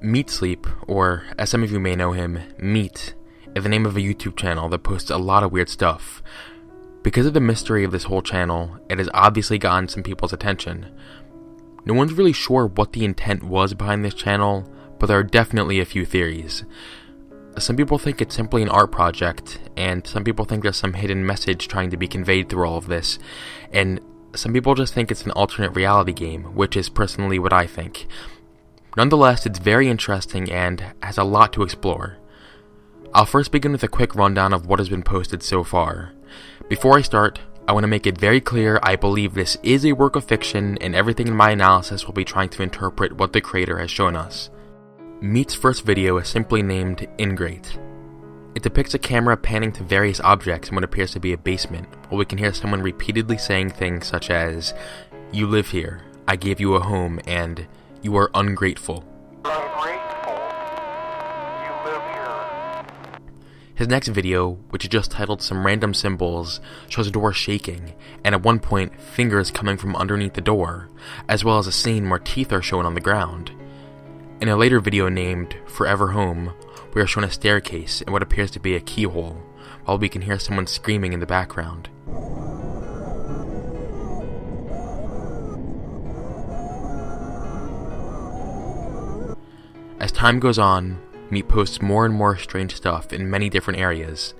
Meatsleep, or as some of you may know him, Meat, is the name of a YouTube channel that posts a lot of weird stuff. Because of the mystery of this whole channel, it has obviously gotten some people's attention. No one's really sure what the intent was behind this channel, but there are definitely a few theories. Some people think it's simply an art project, and some people think there's some hidden message trying to be conveyed through all of this, and some people just think it's an alternate reality game, which is personally what I think. Nonetheless, it's very interesting and has a lot to explore. I'll first begin with a quick rundown of what has been posted so far. Before I start, I want to make it very clear I believe this is a work of fiction, and everything in my analysis will be trying to interpret what the creator has shown us. Meat's first video is simply named Ingrate. It depicts a camera panning to various objects in what appears to be a basement, while we can hear someone repeatedly saying things such as, "You live here, I gave you a home," and "You are ungrateful." His next video, which is just titled Some Random Symbols, shows a door shaking, and at one point, fingers coming from underneath the door, as well as a scene where teeth are shown on the ground. In a later video named Forever Home, we are shown a staircase and what appears to be a keyhole, while we can hear someone screaming in the background. As time goes on, Meat posts more and more strange stuff in many different areas.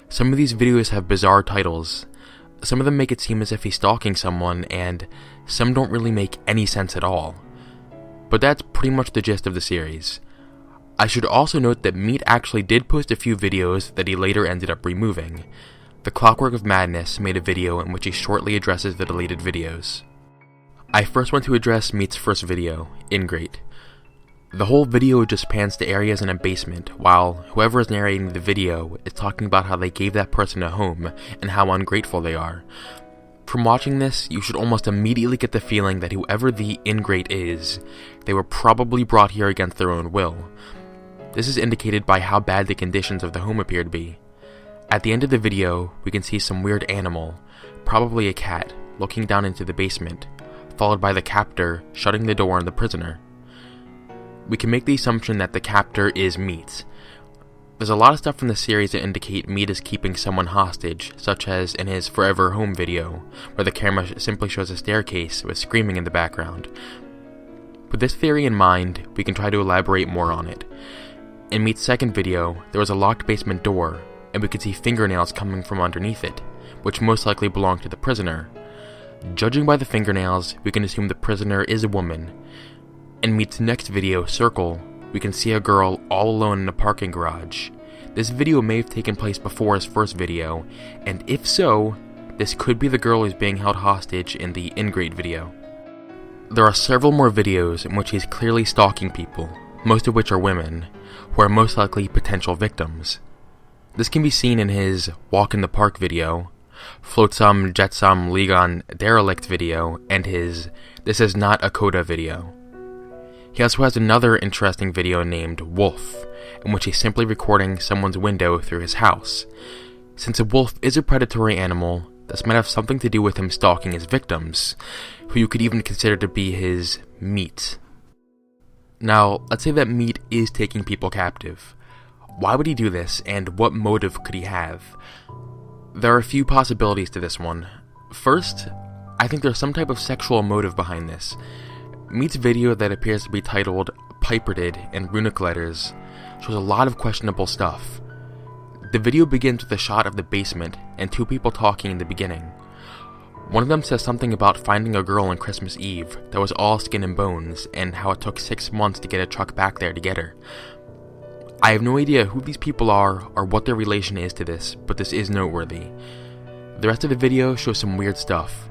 Some of these videos have bizarre titles. Some of them make it seem as if he's stalking someone, and some don't really make any sense at all. But that's pretty much the gist of the series. I should also note that Meat actually did post a few videos that he later ended up removing. The Clockwork of Madness made a video in which he shortly addresses the deleted videos. I first want to address Meat's first video, Ingrate. The whole video just pans to areas in a basement, while whoever is narrating the video is talking about how they gave that person a home and how ungrateful they are. From watching this, you should almost immediately get the feeling that whoever the ingrate is, they were probably brought here against their own will. This is indicated by how bad the conditions of the home appear to be. At the end of the video, we can see some weird animal, probably a cat, looking down into the basement, followed by the captor shutting the door on the prisoner. We can make the assumption that the captor is Meat. There's a lot of stuff from the series that indicate Meat is keeping someone hostage, such as in his Forever Home video, where the camera simply shows a staircase with screaming in the background. With this theory in mind, we can try to elaborate more on it. In Meat's second video, there was a locked basement door, and we could see fingernails coming from underneath it, which most likely belonged to the prisoner. Judging by the fingernails, we can assume the prisoner is a woman. In Meat's next video, Circle, we can see a girl all alone in a parking garage. This video may have taken place before his first video, and if so, this could be the girl who's being held hostage in the Ingrate video. There are several more videos in which he's clearly stalking people, most of which are women, who are most likely potential victims. This can be seen in his Walk in the Park video, Flotsam Jetsam Ligon Derelict video, and his This Is Not a Coda video. He also has another interesting video named Wolf, in which he's simply recording someone's window through his house. Since a wolf is a predatory animal, this might have something to do with him stalking his victims, who you could even consider to be his meat. Now, let's say that Meat is taking people captive. Why would he do this, and what motive could he have? There are a few possibilities to this one. First, I think there's some type of sexual motive behind this. Meat's video that appears to be titled Piperted in runic letters shows a lot of questionable stuff. The video begins with a shot of the basement and two people talking in the beginning. One of them says something about finding a girl on Christmas Eve that was all skin and bones, and how it took 6 months to get a truck back there to get her. I have no idea who these people are or what their relation is to this, but this is noteworthy. The rest of the video shows some weird stuff.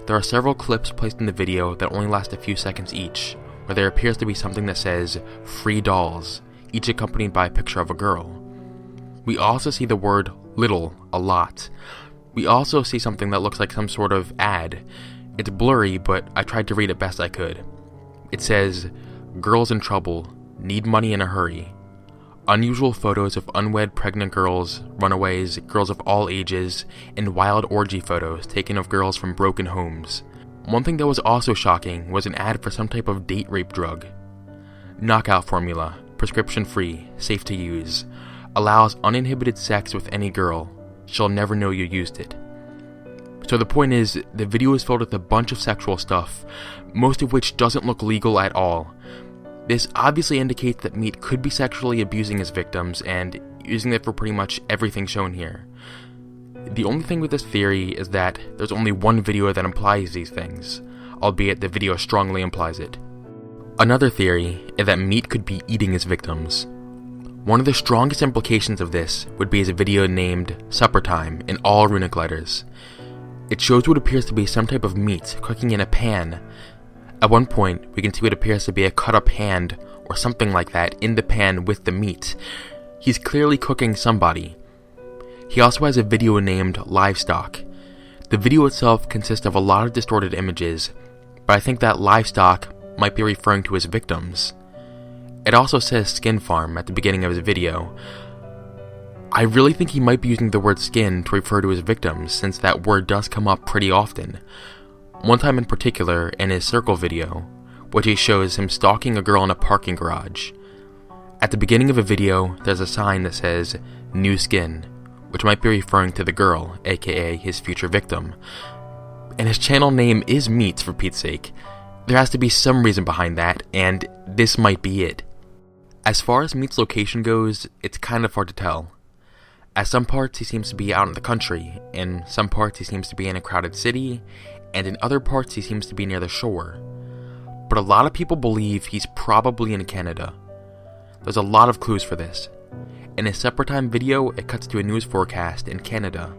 There are several clips placed in the video that only last a few seconds each, where there appears to be something that says, "Free dolls," each accompanied by a picture of a girl. We also see the word "little" a lot. We also see something that looks like some sort of ad. It's blurry, but I tried to read it best I could. It says, "Girls in trouble, need money in a hurry. Unusual photos of unwed pregnant girls, runaways, girls of all ages, and wild orgy photos taken of girls from broken homes." One thing that was also shocking was an ad for some type of date rape drug. knockout formula, prescription free, safe to use, allows uninhibited sex with any girl, she'll never know you used it. So the point is, the video is filled with a bunch of sexual stuff, most of which doesn't look legal at all. This obviously indicates that Meat could be sexually abusing his victims and using it for pretty much everything shown here. The only thing with this theory is that there's only one video that implies these things, albeit the video strongly implies it. Another theory is that Meat could be eating his victims. One of the strongest implications of this would be his video named Supper Time in all runic letters. It shows what appears to be some type of meat cooking in a pan. At one point, we can see what appears to be a cut-up hand or something like that in the pan with the meat. He's clearly cooking somebody. He also has a video named Livestock. The video itself consists of a lot of distorted images, but I think that livestock might be referring to his victims. It also says Skin Farm at the beginning of his video. I really think he might be using the word skin to refer to his victims, since that word does come up pretty often. One time in particular, in his circle video, which he shows him stalking a girl in a parking garage. At the beginning of a video, there's a sign that says, New Skin, which might be referring to the girl, aka his future victim. And his channel name is Meats, for Pete's sake. There has to be some reason behind that, and this might be it. As far as Meat's location goes, it's kind of hard to tell. At some parts he seems to be out in the country, in some parts he seems to be in a crowded city, and in other parts he seems to be near the shore. But a lot of people believe he's probably in Canada. There's a lot of clues for this. In his Supper Time video, it cuts to a news forecast in Canada.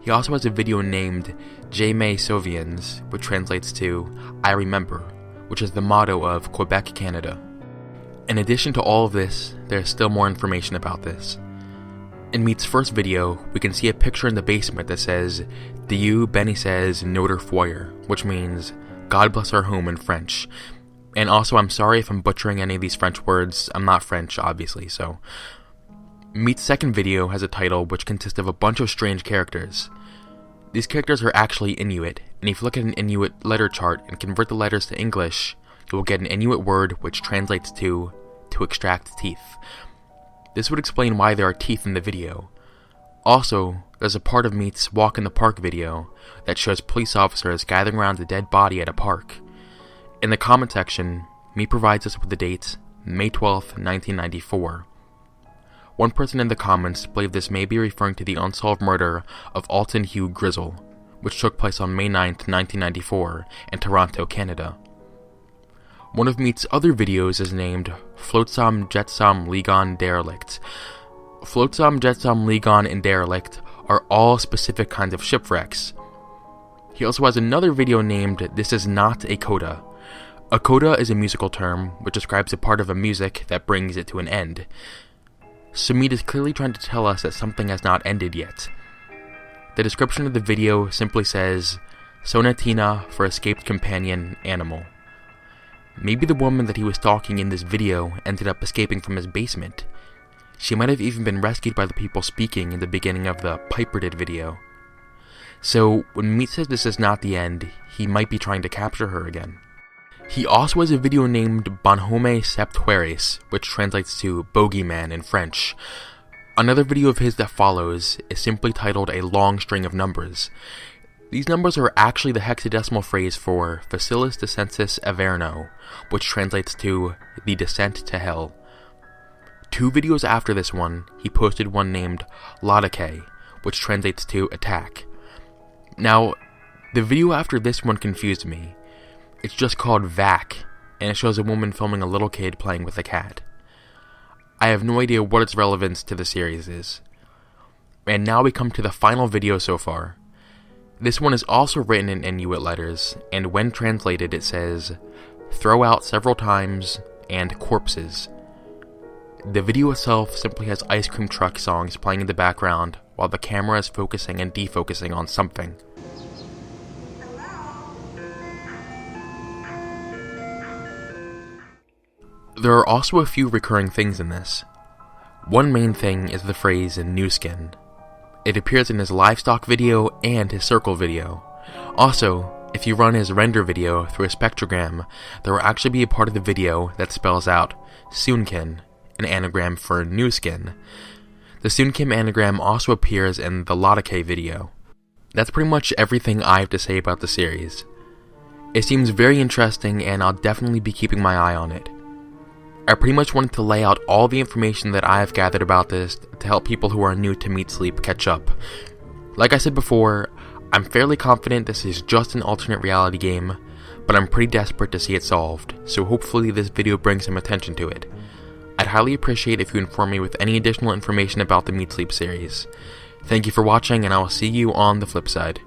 He also has a video named Je me souviens, which translates to I remember, which is the motto of Quebec, Canada. In addition to all of this, there's still more information about this. In Meat's first video, we can see a picture in the basement that says, Dieu bénisse notre foyer, which means, God bless our home in French. And also, I'm sorry if I'm butchering any of these French words. I'm not French, obviously, so. Meat's second video has a title which consists of a bunch of strange characters. These characters are actually Inuit, and if you look at an Inuit letter chart and convert the letters to English, you will get an Inuit word which translates to extract teeth. This would explain why there are teeth in the video. Also, there's a part of Meat's Walk in the Park video that shows police officers gathering around a dead body at a park. In the comment section, Meat provides us with the date, May 12th, 1994. One person in the comments believed this may be referring to the unsolved murder of Alton Hugh Grizzle, which took place on May 9th, 1994, in Toronto, Canada. One of Meat's other videos is named Flotsam Jetsam Ligon Derelict. Flotsam Jetsam Ligon and Derelict are all specific kinds of shipwrecks. He also has another video named This Is Not a Coda. A coda is a musical term which describes a part of a music that brings it to an end. So Meat is clearly trying to tell us that something has not ended yet. The description of the video simply says, Sonatina for escaped companion animal. Maybe the woman that he was stalking in this video ended up escaping from his basement. She might have even been rescued by the people speaking in the beginning of the Piperted video. So when Meat says this is not the end, he might be trying to capture her again. He also has a video named Bonhomme Septuaris, which translates to Bogeyman in French. Another video of his that follows is simply titled A Long String of Numbers. These numbers are actually the hexadecimal phrase for Facilis Descensus Averno, which translates to The Descent to Hell. 2 videos after this one, he posted one named Ladake, which translates to Attack. Now, the video after this one confused me. It's just called Vac, and it shows a woman filming a little kid playing with a cat. I have no idea what its relevance to the series is. And now we come to the final video so far. This one is also written in Inuit letters, and when translated it says, Throw out several times, and corpses. The video itself simply has ice cream truck songs playing in the background while the camera is focusing and defocusing on something. There are also a few recurring things in this. One main thing is the phrase New Skin. It appears in his livestock video and his circle video. Also, if you run his render video through a spectrogram, there will actually be a part of the video that spells out Soonkin, an anagram for new skin. The Soonkim anagram also appears in the Latake video. That's pretty much everything I have to say about the series. It seems very interesting and I'll definitely be keeping my eye on it. I pretty much wanted to lay out all the information that I have gathered about this to help people who are new to Meatsleep catch up. Like I said before, I'm fairly confident this is just an alternate reality game, but I'm pretty desperate to see it solved, so hopefully this video brings some attention to it. I'd highly appreciate if you inform me with any additional information about the Meatsleep series. Thank you for watching, and I will see you on the flip side.